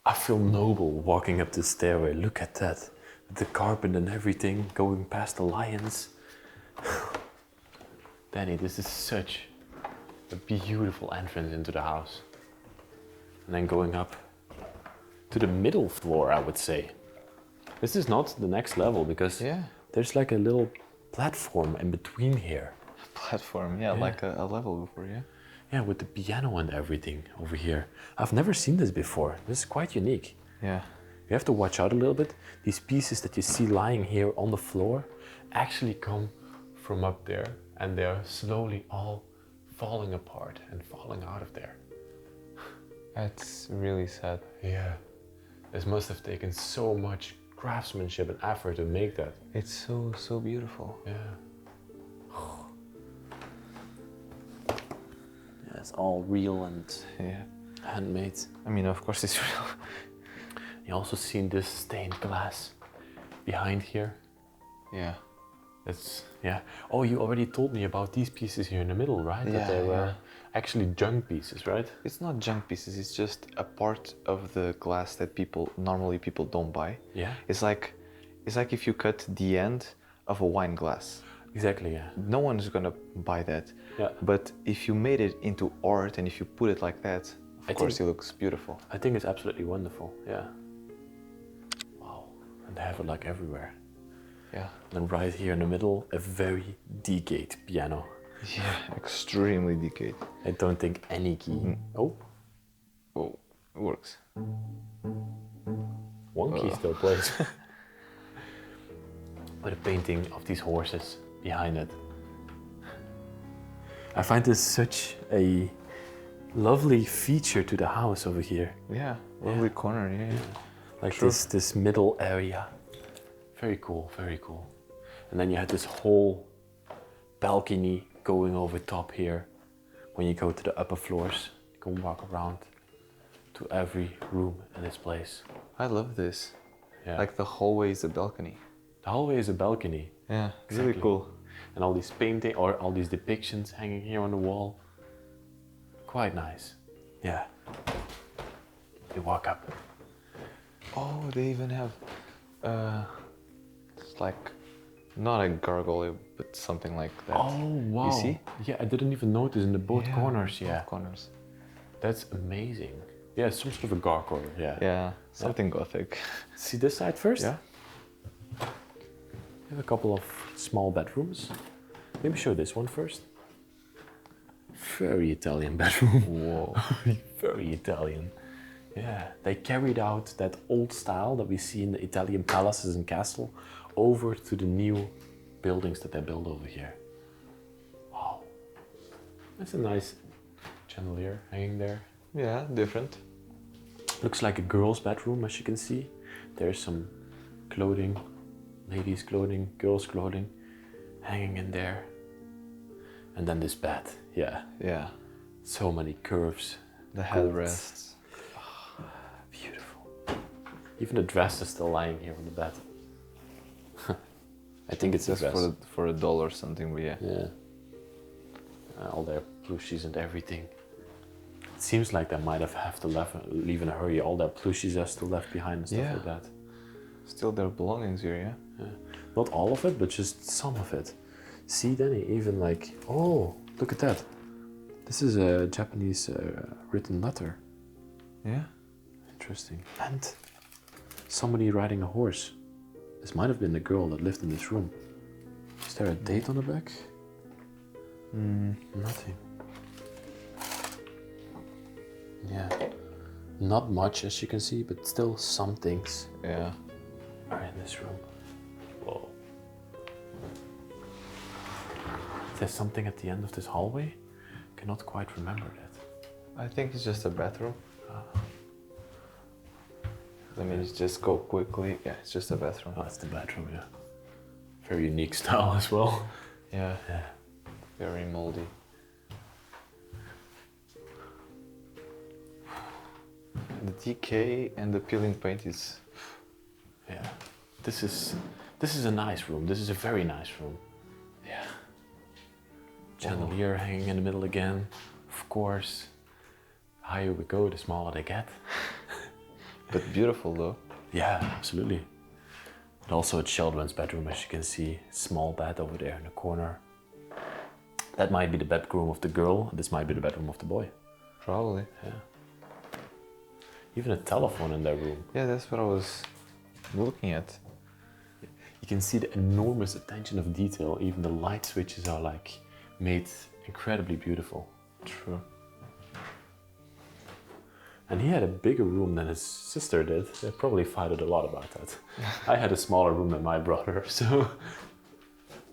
Speaker 2: I feel noble walking up this stairway. Look at that. With the carpet and everything, going past the lions. Danny, this is such a beautiful entrance into the house. And then going up to the middle floor, I would say. This is not the next level because there's like a little platform in between here.
Speaker 5: Platform, like a level before, yeah?
Speaker 2: Yeah, with the piano and everything over here. I've never seen this before. This is quite unique.
Speaker 5: Yeah.
Speaker 2: You have to watch out a little bit. These pieces that you see lying here on the floor actually come from up there and they're slowly all falling apart and falling out of there.
Speaker 5: That's really sad.
Speaker 2: Yeah. This must have taken so much craftsmanship and effort to make that.
Speaker 5: It's so beautiful.
Speaker 2: Yeah. It's all real and handmade.
Speaker 5: I mean, of course it's real.
Speaker 2: You also seen this stained glass behind here.
Speaker 5: Yeah.
Speaker 2: Oh, you already told me about these pieces here in the middle, right? That they were actually junk pieces, right?
Speaker 5: It's not junk pieces. It's just a part of the glass that normally people don't buy.
Speaker 2: Yeah.
Speaker 5: It's like if you cut the end of a wine glass.
Speaker 2: Exactly, yeah.
Speaker 5: No one's gonna buy that.
Speaker 2: Yeah.
Speaker 5: But if you made it into art and if you put it like that, of course
Speaker 2: think-
Speaker 5: it looks beautiful.
Speaker 2: I think it's absolutely wonderful, yeah. Wow, and they have it like everywhere.
Speaker 5: Yeah.
Speaker 2: And right here in the middle, a very decayed piano.
Speaker 5: Yeah, extremely decayed.
Speaker 2: I don't think any key. Oh,
Speaker 5: Oh, it works.
Speaker 2: one key still plays. With a painting of these horses behind it. I find this such a lovely feature to the house over here.
Speaker 5: Yeah, lovely corner, yeah.
Speaker 2: Like
Speaker 5: True.
Speaker 2: this middle area. Very cool, very cool. And then you had this whole balcony going over top here. When you go to the upper floors, you can walk around to every room in this place.
Speaker 5: I love this.
Speaker 2: Yeah.
Speaker 5: Like the hallway is a balcony.
Speaker 2: The hallway is a balcony.
Speaker 5: Yeah,
Speaker 2: Exactly.
Speaker 5: really cool.
Speaker 2: And all these painting or all these depictions hanging here on the wall. Quite nice. Yeah. You walk up.
Speaker 5: Oh, they even have, it's like, not a gargoyle, but something like that.
Speaker 2: Oh wow.
Speaker 5: You see?
Speaker 2: Yeah, I didn't even notice in the both corners.
Speaker 5: both
Speaker 2: Yeah.
Speaker 5: corners.
Speaker 2: That's amazing. Yeah, some sort of a gargoyle. Yeah.
Speaker 5: Yeah, something gothic.
Speaker 2: See this side first?
Speaker 5: Yeah.
Speaker 2: We have a couple of small bedrooms. Maybe show this one first. Very Italian bedroom.
Speaker 5: Whoa.
Speaker 2: Very Italian. Yeah, they carried out that old style that we see in the Italian palaces and castle over to the new buildings that they build over here. Wow. That's a nice chandelier hanging there.
Speaker 5: Yeah, different.
Speaker 2: Looks like a girl's bedroom, as you can see. There's some clothing, ladies' clothing, girls' clothing, hanging in there. And then this bed, yeah.
Speaker 5: Yeah.
Speaker 2: So many curves.
Speaker 5: The
Speaker 2: gold.
Speaker 5: headrests.
Speaker 2: Beautiful. Even the dress is still lying here on the bed. I think it's a
Speaker 5: Just
Speaker 2: dress.
Speaker 5: for $1 or something, but yeah.
Speaker 2: Yeah. All their plushies and everything. It seems like they might have to leave in a hurry. All their plushies are still left behind and stuff
Speaker 5: Yeah.
Speaker 2: like that.
Speaker 5: Still their belongings here, yeah?
Speaker 2: Yeah. Not all of it, but just some of it. See, then he even like, oh, look at that. This is a Japanese written letter.
Speaker 5: Yeah?
Speaker 2: Interesting. And somebody riding a horse. This might have been the girl that lived in this room. Is there a date on the back? Nothing. Yeah. Not much, as you can see, but still some things
Speaker 5: Yeah.
Speaker 2: are in this room. Whoa. There's something at the end of this hallway. Cannot quite remember that.
Speaker 5: I think it's just a bathroom. Let me just go quickly. Yeah, it's just a bathroom.
Speaker 2: Oh, it's the bedroom, yeah. Very unique style as well.
Speaker 5: Yeah.
Speaker 2: Yeah.
Speaker 5: Very moldy. The decay and the peeling paint is...
Speaker 2: Yeah. This is a nice room. This is a very nice room.
Speaker 5: Yeah.
Speaker 2: Chandelier hanging in the middle again. Of course. The higher we go, the smaller they get.
Speaker 5: But beautiful though.
Speaker 2: Yeah, absolutely. And also a children's bedroom, as you can see. Small bed over there in the corner. That might be the bedroom of the girl. This might be the bedroom of the boy.
Speaker 5: Probably.
Speaker 2: Yeah. Even a telephone in their room.
Speaker 5: Yeah, that's what I was looking at.
Speaker 2: You can see the enormous attention of detail. Even the light switches are like made incredibly beautiful.
Speaker 5: True.
Speaker 2: And he had a bigger room than his sister did. They probably fighted a lot about that. I had a smaller room than my brother, so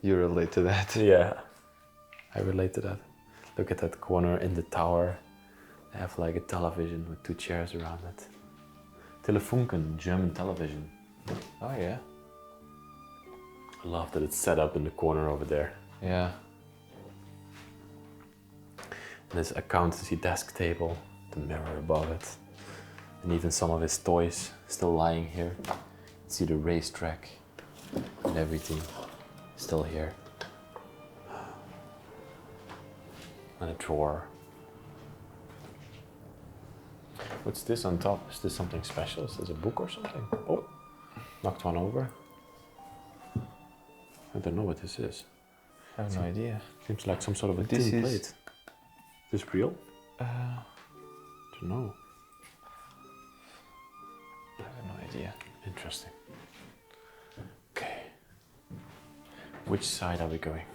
Speaker 5: You relate to that.
Speaker 2: yeah, I relate to that. Look at that corner in the tower. They have like a television with 2 chairs around it. Telefunken, German television.
Speaker 5: Oh yeah.
Speaker 2: I love that it's set up in the corner over there.
Speaker 5: Yeah.
Speaker 2: And his accountancy desk table, the mirror above it, and even some of his toys still lying here. See the racetrack and everything still here. And a drawer. What's this on top? Is this something special? Is this a book or something? Oh, knocked one over. I don't know what this is.
Speaker 5: I have no idea.
Speaker 2: Seems like some sort of a
Speaker 5: This
Speaker 2: tin
Speaker 5: is-
Speaker 2: plate. Is this real? Don't know.
Speaker 5: I have no idea.
Speaker 2: Interesting. Okay. Which side are we going?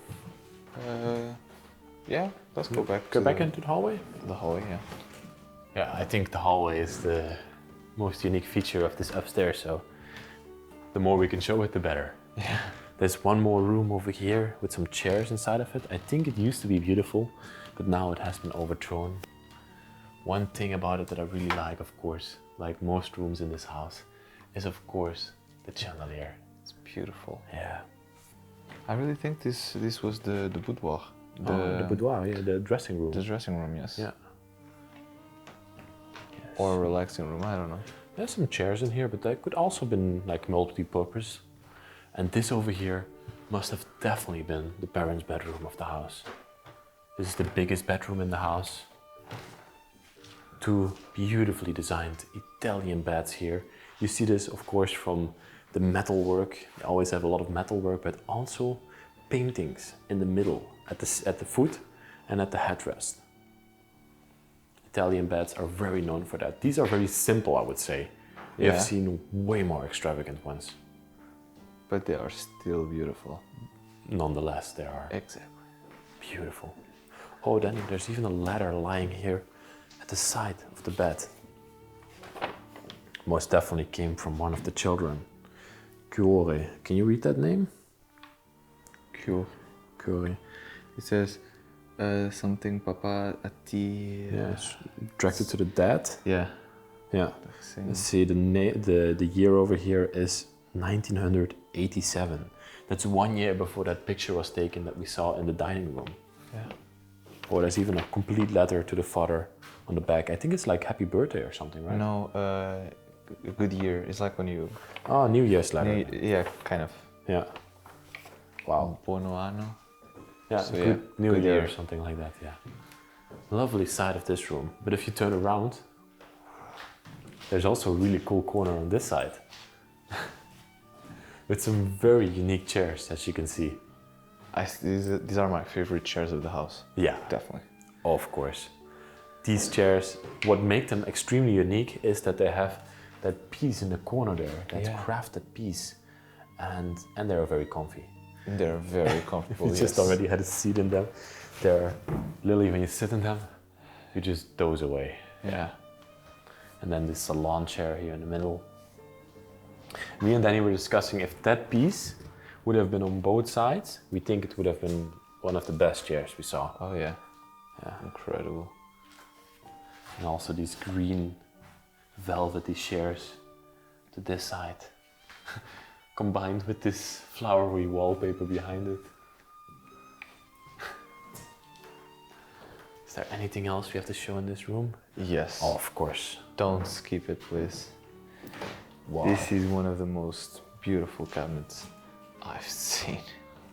Speaker 5: Yeah, let's go back.
Speaker 2: Go
Speaker 5: to
Speaker 2: back
Speaker 5: the,
Speaker 2: into the hallway?
Speaker 5: the hallway. Yeah.
Speaker 2: Yeah, I think the hallway is the most unique feature of this upstairs, so the more we can show it, the better.
Speaker 5: Yeah.
Speaker 2: There's one more room over here with some chairs inside of it. I think it used to be beautiful, but now it has been overthrown. One thing about it that I really like, of course, like most rooms in this house, is of course the chandelier.
Speaker 5: It's beautiful.
Speaker 2: Yeah.
Speaker 5: I really think this was the boudoir.
Speaker 2: The boudoir, yeah, the dressing room.
Speaker 5: The dressing room, yes.
Speaker 2: Yeah.
Speaker 5: Or a relaxing room, I don't know.
Speaker 2: There's some chairs in here, but they could also been like multi-purpose. And this over here must have definitely been the parents' bedroom of the house. This is the biggest bedroom in the house. Two beautifully designed Italian beds here. You see this, of course, from the metalwork. They always have a lot of metalwork, but also paintings in the middle, at the foot and at the headrest. Italian beds are very known for that. These are very simple, I would say. We
Speaker 5: Yeah.
Speaker 2: have seen way more extravagant ones.
Speaker 5: But they are still beautiful.
Speaker 2: Nonetheless, they are
Speaker 5: Exactly.
Speaker 2: beautiful. Oh, then there's even a ladder lying here at the side of the bed. Most definitely came from one of the children. Cuore. Can you read that name?
Speaker 5: Cool.
Speaker 2: Cuore.
Speaker 5: It says something Papa Ati.
Speaker 2: Yeah, it's directed to the dad.
Speaker 5: Yeah.
Speaker 2: Yeah.
Speaker 5: Same.
Speaker 2: Let's see, the year over here is 1987. That's 1 year before that picture was taken that we saw in the dining room.
Speaker 5: Yeah.
Speaker 2: Or there's even a complete letter to the father on the back. I think it's like happy birthday or something, right?
Speaker 5: No, a good year. It's like when you.
Speaker 2: Oh, New Year's letter.
Speaker 5: Yeah, kind of.
Speaker 2: Yeah. Wow.
Speaker 5: Buono anno.
Speaker 2: Yeah,
Speaker 5: So,
Speaker 2: good
Speaker 5: yeah,
Speaker 2: New
Speaker 5: good
Speaker 2: Year
Speaker 5: year.
Speaker 2: or something like that, yeah. Lovely side of this room. But if you turn around, there's also a really cool corner on this side. With some very unique chairs, as you can see.
Speaker 5: These are my favorite chairs of the house.
Speaker 2: Yeah,
Speaker 5: Definitely.
Speaker 2: of course. These chairs, what makes them extremely unique is that they have that piece in the corner there, that
Speaker 5: Yeah.
Speaker 2: crafted piece. And they're very comfy.
Speaker 5: They're very comfortable.
Speaker 2: You just
Speaker 5: yes.
Speaker 2: already had a seat in them. They're literally, when you sit in them, you just doze away.
Speaker 5: Yeah.
Speaker 2: And then this salon chair here in the middle. Me and Danny were discussing if that piece would have been on both sides, we think it would have been one of the best chairs we saw.
Speaker 5: Oh yeah.
Speaker 2: Yeah.
Speaker 5: Incredible.
Speaker 2: And also these green velvety chairs to this side, combined with this flowery wallpaper behind it. Is there anything else we have to show in this room?
Speaker 5: Yes.
Speaker 2: Oh, of course.
Speaker 5: Don't skip it, please.
Speaker 2: Wow.
Speaker 5: This is one of the most beautiful cabinets I've seen.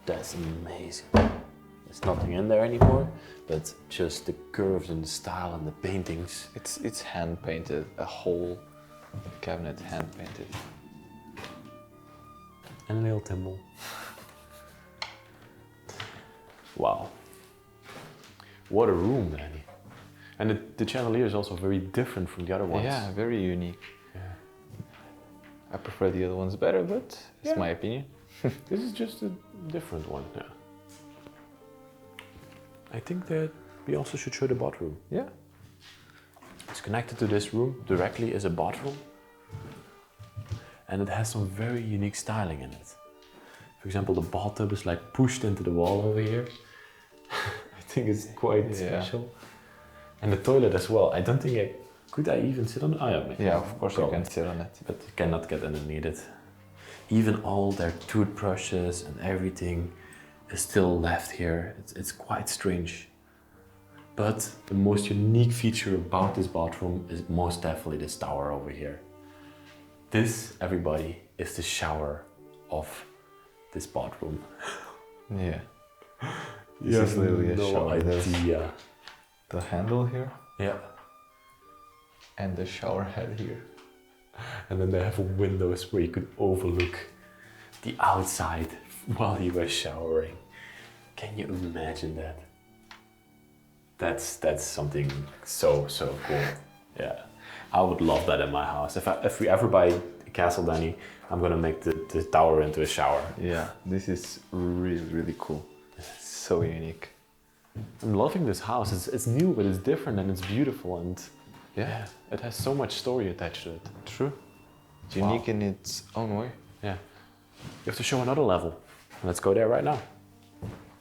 Speaker 2: That's amazing. There's nothing in there anymore, but just the curves and the style and the paintings.
Speaker 5: It's hand painted. A whole cabinet hand painted.
Speaker 2: And a little thimble. Wow. What a room, Danny. And the chandelier is also very different from the other ones.
Speaker 5: Yeah, very unique.
Speaker 2: Yeah.
Speaker 5: I prefer the other ones better, but it's
Speaker 2: Yeah.
Speaker 5: my opinion.
Speaker 2: This is just a different one. Yeah. I think that we also should show the bathroom.
Speaker 5: Yeah.
Speaker 2: It's connected to this room directly as a bathroom. And it has some very unique styling in it. For example, the bathtub is like pushed into the wall over here. I think it's quite special. And the toilet as well. I don't think could I even sit on it? Oh, yeah,
Speaker 5: Yeah, of course you
Speaker 2: probably.
Speaker 5: can sit on it.
Speaker 2: But you cannot get underneath it. Even all their toothbrushes and everything is still left here. It's quite strange. But the most unique feature about this bathroom is most definitely this tower over here. This, everybody, is the shower of this bathroom.
Speaker 5: Yeah. This is literally a shower. There's
Speaker 2: idea.
Speaker 5: the handle here
Speaker 2: Yeah.
Speaker 5: and the shower head here.
Speaker 2: And then they have windows where you could overlook the outside while you were showering. Can you imagine that? That's something so cool. Yeah, I would love that in my house. If we ever buy a castle, Danny, I'm gonna make the tower into a shower.
Speaker 5: Yeah, this is really cool. So unique.
Speaker 2: I'm loving this house. It's new, but it's different and it's beautiful, and
Speaker 5: Yeah,
Speaker 2: it has so much story attached to it.
Speaker 5: true. It's unique in its own way.
Speaker 2: Yeah. You have to show another level. Let's go there right now.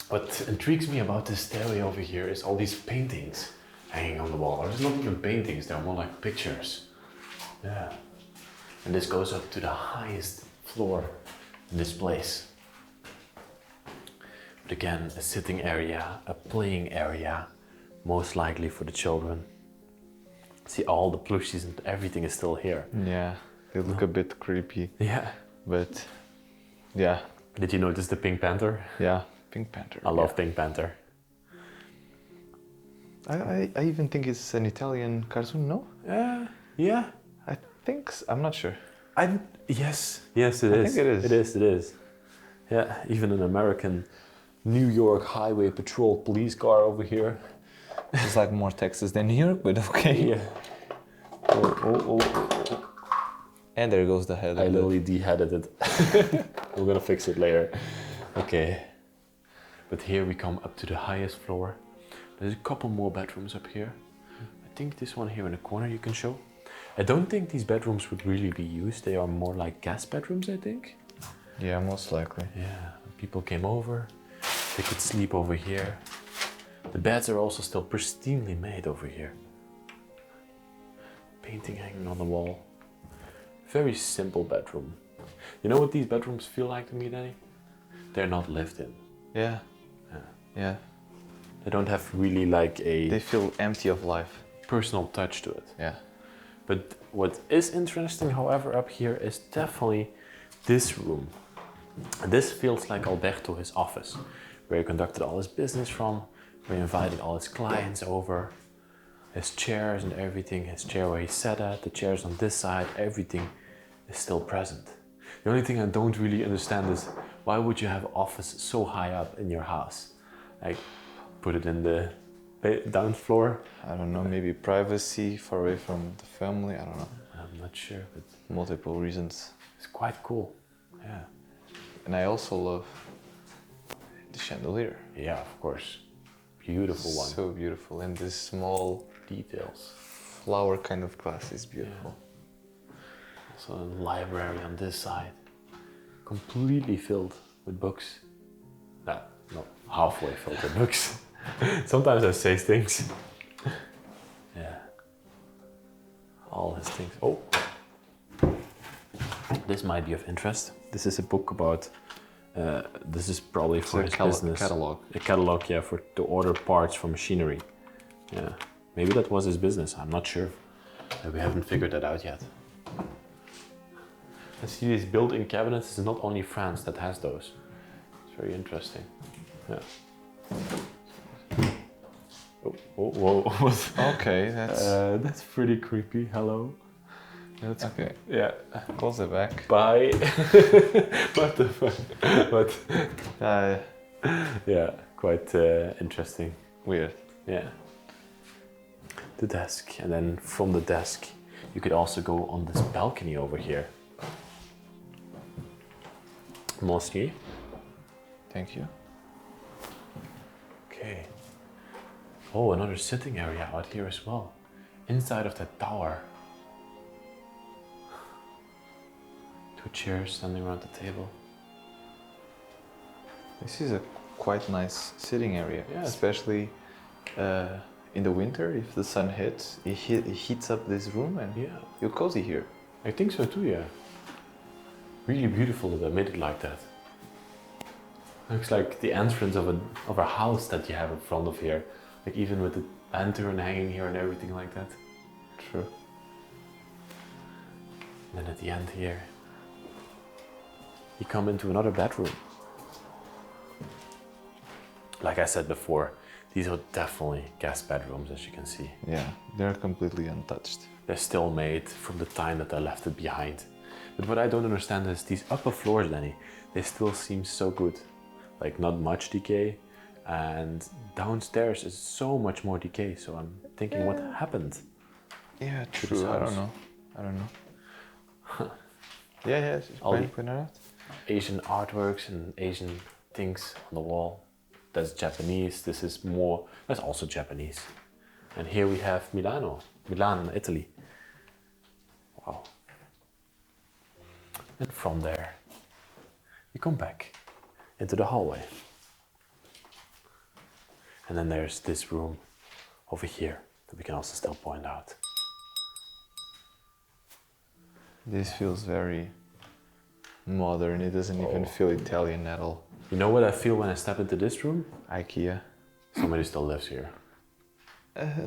Speaker 2: What intrigues me about this stairway over here is all these paintings hanging on the wall. There's not even paintings, they're more like pictures. Yeah. And this goes up to the highest floor in this place. But again, a sitting area, a playing area, most likely for the children. See, all the plushies and everything is still here.
Speaker 5: Yeah, they look a bit creepy,
Speaker 2: Yeah.
Speaker 5: but yeah,
Speaker 2: Did you notice the Pink Panther?
Speaker 5: yeah, Pink Panther.
Speaker 2: I love Pink Panther.
Speaker 5: I even think it's an Italian cartoon, no?
Speaker 2: Yeah.
Speaker 5: I think, I'm not sure.
Speaker 2: Yes, it is.
Speaker 5: I think it is.
Speaker 2: It is. Yeah, even an American New York Highway Patrol police car over here.
Speaker 5: It's like more Texas than New York, but okay.
Speaker 2: Yeah. Oh.
Speaker 5: And there goes the head.
Speaker 2: I literally de-headed it. We're gonna fix it later. Okay. But here we come up to the highest floor. There's a couple more bedrooms up here. I think this one here in the corner you can show. I don't think these bedrooms would really be used. They are more like guest bedrooms, I think.
Speaker 5: Yeah, most likely.
Speaker 2: Yeah, people came over. They could sleep over here. The beds are also still pristinely made over here. Painting hanging on the wall. Very simple bedroom. You know what these bedrooms feel like to me, Danny? They're not lived in.
Speaker 5: Yeah. Yeah.
Speaker 2: They don't have really like a
Speaker 5: They feel empty of life.
Speaker 2: personal touch to it.
Speaker 5: Yeah.
Speaker 2: But what is interesting, however, up here is definitely this room. This feels like Alberto, his office, where he conducted all his business from, where he invited all his clients over, his chairs and everything, his chair where he sat at, the chairs on this side, everything is still present. The only thing I don't really understand is why would you have an office so high up in your house? Like, put it in the down floor?
Speaker 5: I don't know, maybe privacy, far away from the family, I don't know.
Speaker 2: I'm not sure, but
Speaker 5: Multiple reasons.
Speaker 2: it's quite cool. Yeah.
Speaker 5: And I also love the chandelier.
Speaker 2: Yeah, of course. Beautiful one.
Speaker 5: So beautiful. And this small
Speaker 2: Details.
Speaker 5: flower kind of glass is beautiful.
Speaker 2: Also a library on this side. Completely filled with books. No, not halfway filled with books. Sometimes I say things. Yeah. All his things. Oh. This might be of interest. This is a book about, this is probably for his business.
Speaker 5: Catalog.
Speaker 2: A catalog, yeah, to order parts for machinery. Yeah. Maybe that was his business, I'm not sure. We haven't figured that out yet. And see these built-in cabinets, it's not only France that has those. It's very interesting. Yeah. Oh, whoa.
Speaker 5: Okay, that's
Speaker 2: That's pretty creepy. Hello. That's
Speaker 5: okay.
Speaker 2: yeah.
Speaker 5: Close it back.
Speaker 2: Bye. What the fuck? What? Yeah, quite interesting.
Speaker 5: Weird.
Speaker 2: Yeah. The desk, and then from the desk, you could also go on this balcony over here. Monsieur.
Speaker 5: Thank you.
Speaker 2: Okay. Oh, another sitting area out here as well. Inside of that tower. 2 chairs standing around the table.
Speaker 5: This is a quite nice sitting area,
Speaker 2: Yeah.
Speaker 5: especially in the winter. If the sun hits, it heats up this room, and
Speaker 2: Yeah.
Speaker 5: you're cozy here.
Speaker 2: I think so too, yeah. Really beautiful that they made it like that. Looks like the entrance of a house that you have in front of here. Like even with the lantern hanging here and everything like that.
Speaker 5: True.
Speaker 2: And then at the end here, you come into another bedroom. Like I said before, these are definitely guest bedrooms, as you can see.
Speaker 5: Yeah, they're completely untouched.
Speaker 2: They're still made from the time that I left it behind. But what I don't understand is these upper floors, Danny, they still seem so good. Like not much decay, And downstairs is so much more decay, so I'm thinking what happened?
Speaker 5: Yeah,
Speaker 2: this
Speaker 5: true. I
Speaker 2: house?
Speaker 5: don't know. Yeah,
Speaker 2: All the-
Speaker 5: point out.
Speaker 2: Asian artworks and Asian things on the wall. That's Japanese, this is more, that's also Japanese. And here we have Milan, Italy. Wow. And from there, we come back into the hallway. And then there's this room over here that we can also still point out.
Speaker 5: This feels very modern. It doesn't even feel Italian at all.
Speaker 2: You know what I feel when I step into this room?
Speaker 5: IKEA.
Speaker 2: Somebody still lives here.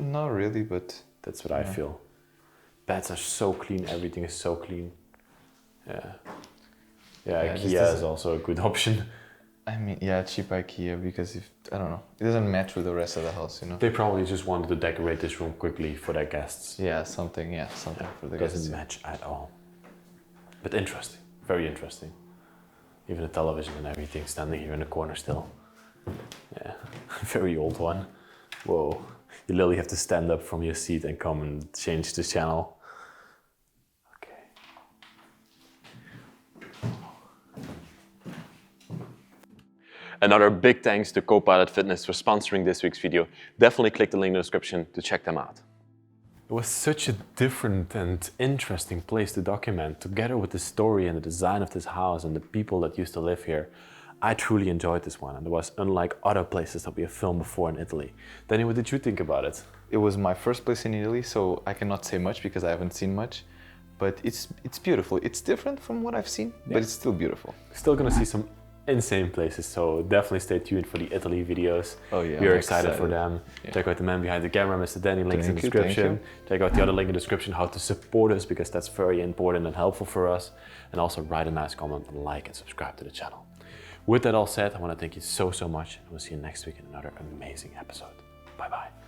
Speaker 5: Not really, but
Speaker 2: That's what I feel. Beds are so clean, everything is so clean. Yeah. Yeah,
Speaker 5: this
Speaker 2: IKEA
Speaker 5: doesn't-
Speaker 2: is also a good option.
Speaker 5: I mean, yeah, cheap IKEA because I don't know, it doesn't match with the rest of the house, you know.
Speaker 2: They probably just wanted to decorate this room quickly for their guests.
Speaker 5: Yeah, something for the guests.
Speaker 2: Doesn't match at all. But interesting, very interesting. Even the television and everything standing here in the corner still. Yeah, very old one. Whoa, you literally have to stand up from your seat and come and change the channel. Okay. Another big thanks to Copilot Fitness for sponsoring this week's video. Definitely click the link in the description to check them out. It was such a different and interesting place to document, together with the story and the design of this house and the people that used to live here. I truly enjoyed this one, and it was unlike other places that we have filmed before in Italy. Danny, what did you think about it?
Speaker 5: It was my first place in Italy, so I cannot say much because I haven't seen much. But it's beautiful. It's different from what I've seen, but it's still beautiful.
Speaker 2: Still gonna see some insane places, so definitely stay tuned for the Italy videos.
Speaker 5: Oh yeah,
Speaker 2: we are
Speaker 5: I'm
Speaker 2: excited for
Speaker 5: excited.
Speaker 2: them.
Speaker 5: Yeah.
Speaker 2: Check out the man behind the camera, Mr. Danny, links in the
Speaker 5: Thank you, thank
Speaker 2: description. Check out the other link in the description, how to support us, because that's very important and helpful for us. And also write a nice comment and like and subscribe to the channel. With that all said, I want to thank you so much, and we'll see you next week in another amazing episode. Bye bye.